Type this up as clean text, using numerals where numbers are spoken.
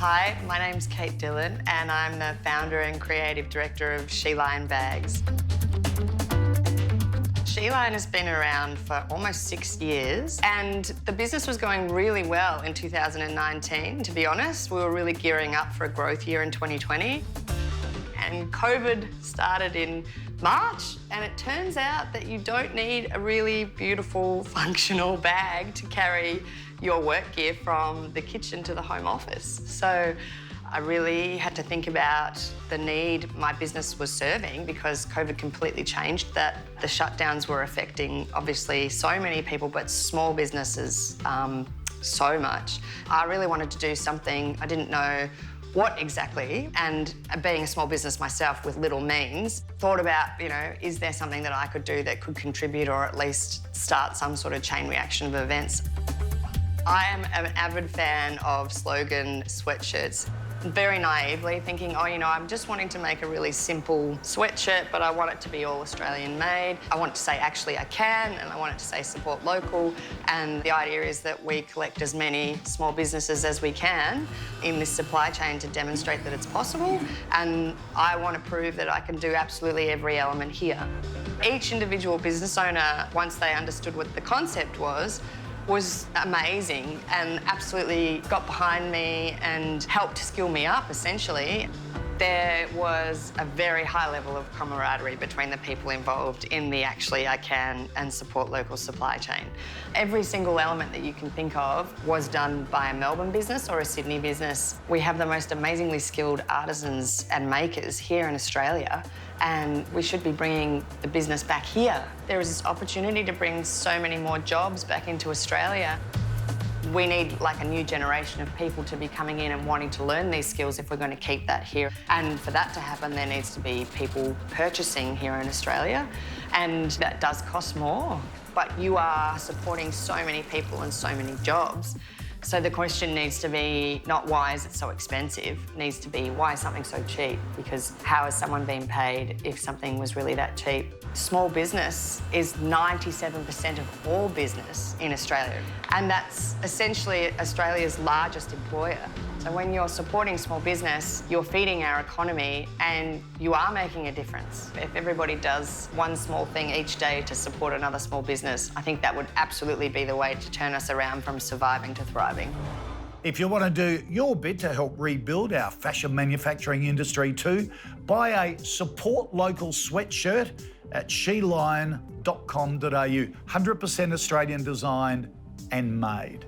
Hi, my name's Dillon and I'm the founder and creative director of handbags. Line has been around for almost 6 years and the business was going really well in 2019, to be honest. We were really gearing up for a growth year in 2020. And COVID started in March, and it turns out that you don't need a really beautiful, functional bag to carry your work gear from the kitchen to the home office. So I really had to think about the need my business was serving because COVID completely changed that. The shutdowns were affecting, obviously, so many people, but small businesses so much. I really wanted to do something. I didn't know what exactly, and being a small business myself with little means, thought about, is there something that I could do that could contribute or at least start some sort of chain reaction of events? I am an avid fan of slogan sweatshirts. Very naively thinking, I'm just wanting to make a really simple sweatshirt, but I want it to be all Australian made. I want it to say, actually, I can, and I want it to say support local. And the idea is that we collect as many small businesses as we can in this supply chain to demonstrate that it's possible. And I want to prove that I can do absolutely every element here. Each individual business owner, once they understood what the concept was amazing and absolutely got behind me and helped skill me up, essentially. There was a very high level of camaraderie between the people involved in the actually I can and support local supply chain. Every single element that you can think of was done by a Melbourne business or a Sydney business. We have the most amazingly skilled artisans and makers here in Australia, and we should be bringing the business back here. There is this opportunity to bring so many more jobs back into Australia. We need like a new generation of people to be coming in and wanting to learn these skills if we're going to keep that here. And for that to happen, there needs to be people purchasing here in Australia, and that does cost more. But you are supporting so many people and so many jobs. So the question needs to be not why is it so expensive, it needs to be why is something so cheap? Because how is someone being paid if something was really that cheap? Small business is 97% of all business in Australia, and that's essentially Australia's largest employer. So when you're supporting small business, you're feeding our economy and you are making a difference. If everybody does one small thing each day to support another small business, I think that would absolutely be the way to turn us around from surviving to thriving. If you want to do your bit to help rebuild our fashion manufacturing industry too, buy a support local sweatshirt at sheline.com.au. 100% Australian designed and made.